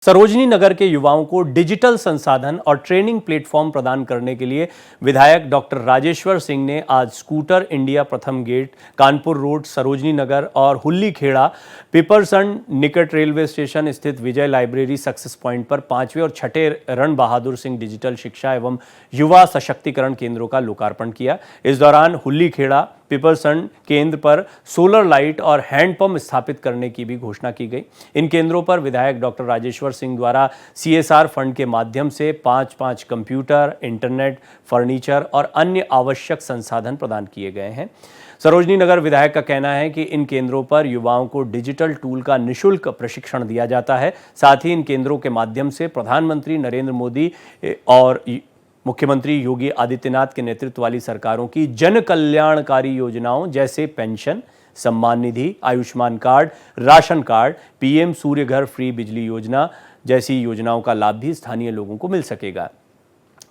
सरोजनी नगर के युवाओं को डिजिटल संसाधन और ट्रेनिंग प्लेटफॉर्म प्रदान करने के लिए विधायक डॉक्टर राजेश्वर सिंह ने आज स्कूटर इंडिया प्रथम गेट, कानपुर रोड, सरोजनी नगर और हुल्ली खेड़ा, पिपरसंड निकट रेलवे स्टेशन स्थित विजय लाइब्रेरी सक्सेस पॉइंट पर 5वें और 6ठे रण बहादुर सिंह डिजिटल शिक्षा एवं युवा सशक्तिकरण केंद्रों का लोकार्पण किया। इस दौरान हुल्ली खेड़ा, पिपरसंड केंद्र पर सोलर लाइट और हैंडपंप स्थापित करने की भी घोषणा की गई। इन केंद्रों पर विधायक डॉक्टर राजेश्वर सिंह द्वारा CSR फंड के माध्यम से 5-5 कंप्यूटर, इंटरनेट, फर्नीचर और अन्य आवश्यक संसाधन प्रदान किए गए हैं। सरोजनी नगर विधायक का कहना है कि इन केंद्रों पर युवाओं को डिजिटल टूल का निःशुल्क प्रशिक्षण दिया जाता है। साथ ही इन केंद्रों के माध्यम से प्रधानमंत्री नरेंद्र मोदी और मुख्यमंत्री योगी आदित्यनाथ के नेतृत्व वाली सरकारों की जन कल्याणकारी योजनाओं जैसे पेंशन, सम्मान निधि, Ayushman card, ration card, PM Surya Ghar free बिजली योजना जैसी योजनाओं का लाभ भी स्थानीय लोगों को मिल सकेगा।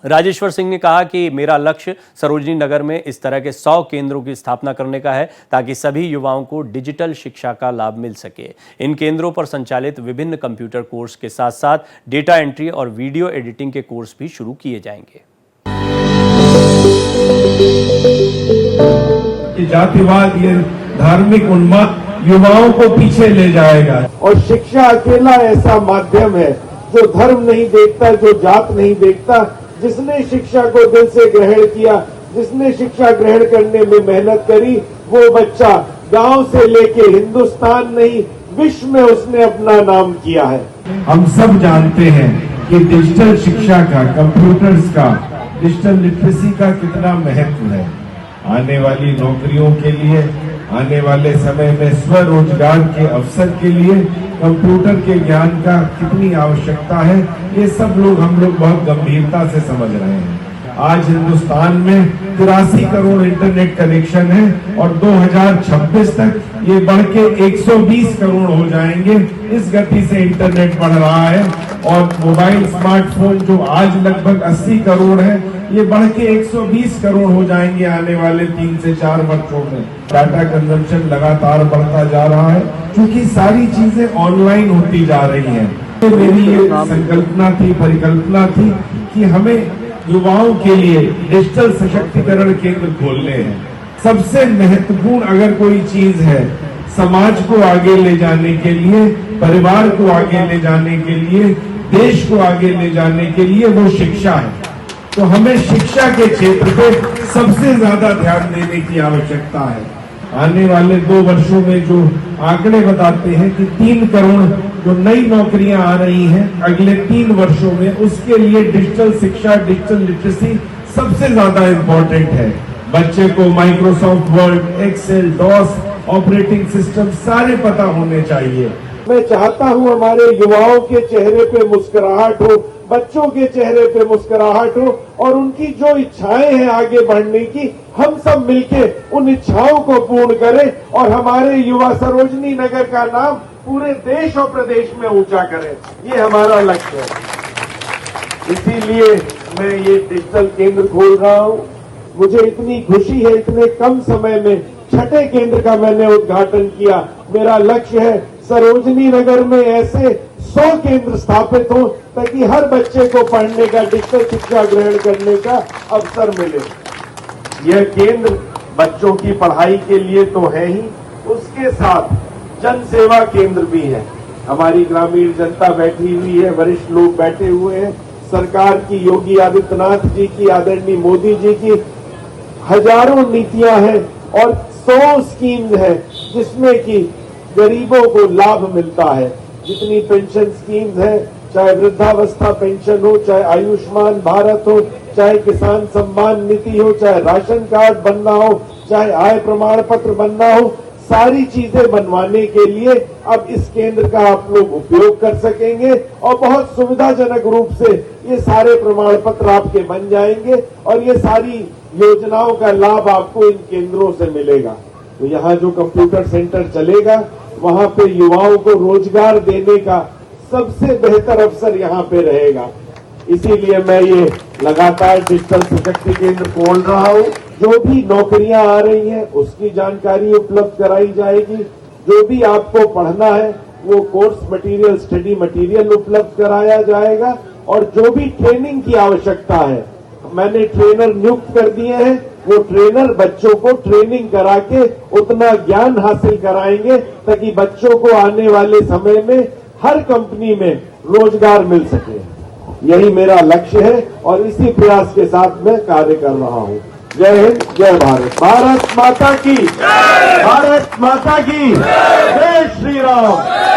राजेश्वर सिंह ने कहा कि मेरा लक्ष्य सरोजनी नगर में इस तरह के 100 केंद्रों की स्थापना करने का है ताकि सभी युवाओं को डिजिटल शिक्षा का लाभ मिल सके। इन केंद्रों पर संचालित विभिन्न कंप्यूटर कोर्स के साथ साथ डेटा एंट्री और वीडियो एडिटिंग के कोर्स भी शुरू किए जाएंगे। जातिवाद, ये धार्मिक उन्माद युवाओं को पीछे ले जाएगा और शिक्षा अकेला ऐसा माध्यम है जो धर्म नहीं देखता, जो जात नहीं देखता। जिसने शिक्षा को दिल से ग्रहण किया, जिसने शिक्षा ग्रहण करने में मेहनत करी, वो बच्चा गांव से लेके हिंदुस्तान नहीं विश्व में उसने अपना नाम किया है। हम सब जानते हैं कि डिजिटल शिक्षा का, कंप्यूटर्स का, डिजिटल लिटरेसी का कितना महत्व है। आने वाली नौकरियों के लिए, आने वाले समय में स्वरोजगार के अवसर के लिए कंप्यूटर के ज्ञान का कितनी आवश्यकता है, ये सब हम लोग बहुत गंभीरता से समझ रहे हैं। आज हिंदुस्तान में 83 करोड़ इंटरनेट कनेक्शन है और 2026 तक ये बढ़ के 120 करोड़ हो जाएंगे। इस गति से इंटरनेट बढ़ रहा है और मोबाइल स्मार्टफोन जो आज लगभग 80 करोड़ है, ये बढ़ के 120 करोड़ हो जाएंगे आने वाले 3 से 4 वर्षों में। डाटा कंजम्पशन लगातार बढ़ता जा रहा है क्योंकि सारी चीजें ऑनलाइन होती जा रही हैं। तो मेरी ये संकल्पना थी, परिकल्पना थी कि हमें युवाओं के लिए डिजिटल सशक्तिकरण केंद्र खोलने हैं। सबसे महत्वपूर्ण अगर कोई चीज है समाज को आगे ले जाने के लिए, परिवार को आगे ले जाने के लिए, देश को आगे ले जाने के लिए, वो शिक्षा है। तो हमें शिक्षा के क्षेत्र पे सबसे ज्यादा ध्यान देने की आवश्यकता है। आने वाले 2 वर्षों में जो आंकड़े बताते हैं कि 3 करोड़ जो नई नौकरियां आ रही हैं अगले 3 वर्षों में, उसके लिए डिजिटल शिक्षा, डिजिटल लिटरेसी सबसे ज्यादा इम्पोर्टेंट है। बच्चे को Microsoft Word, Excel, DOS, operating system सारे पता होने चाहिए। मैं चाहता हूं हमारे युवाओं के चेहरे पे मुस्कुराहट हो, बच्चों के चेहरे पे मुस्कुराहट हो और उनकी जो इच्छाएं हैं आगे बढ़ने की, हम सब मिलके उन इच्छाओं को पूर्ण करें और हमारे युवा सरोजनी नगर का नाम पूरे देश और प्रदेश में ऊंचा करें। ये हमारा लक्ष्य है। इसीलिए मैं ये डिजिटल केंद्र खोल रहा हूं। मुझे इतनी खुशी है, इतने कम समय में 6ठे केंद्र का मैंने उद्घाटन किया। मेरा लक्ष्य है सरोजनी नगर में ऐसे 100 केंद्र स्थापित हो ताकि हर बच्चे को पढ़ने का, डिजिटल शिक्षा ग्रहण करने का अवसर मिले। यह केंद्र बच्चों की पढ़ाई के लिए तो है ही, उसके साथ जन सेवा केंद्र भी है। हमारी ग्रामीण जनता बैठी हुई है, वरिष्ठ लोग बैठे हुए हैं। सरकार की, योगी आदित्यनाथ जी की, आदरणीय मोदी जी की हजारों नीतियां हैं और 100 स्कीम्स है जिसमें कि गरीबों को लाभ मिलता है। जितनी पेंशन स्कीम्स है, चाहे वृद्धावस्था पेंशन हो, चाहे आयुष्मान भारत हो, चाहे किसान सम्मान निधि हो, चाहे राशन कार्ड बनना हो, चाहे आय प्रमाण पत्र बनना हो, सारी चीजें बनवाने के लिए अब इस केंद्र का आप लोग उपयोग कर सकेंगे और बहुत सुविधाजनक रूप से ये सारे प्रमाण पत्र आपके बन जाएंगे और ये सारी योजनाओं का लाभ आपको इन केंद्रों से मिलेगा। तो यहाँ जो कंप्यूटर सेंटर चलेगा, वहां पे युवाओं को रोजगार देने का सबसे बेहतर अवसर यहाँ पे रहेगा। इसीलिए मैं ये लगातार डिजिटल सशक्ति केंद्र खोल रहा हूँ। जो भी नौकरियां आ रही हैं उसकी जानकारी उपलब्ध कराई जाएगी। जो भी आपको पढ़ना है वो कोर्स मटेरियल, स्टडी मटेरियल उपलब्ध कराया जाएगा। और जो भी ट्रेनिंग की आवश्यकता है, मैंने ट्रेनर नियुक्त कर दिए हैं, वो ट्रेनर बच्चों को ट्रेनिंग करा के उतना ज्ञान हासिल कराएंगे ताकि बच्चों को आने वाले समय में हर कंपनी में रोजगार मिल सके। यही मेरा लक्ष्य है और इसी प्रयास के साथ मैं कार्य कर रहा हूं। जय हिंद, जय भारत। भारत माता की, भारत माता की, जय श्री राम।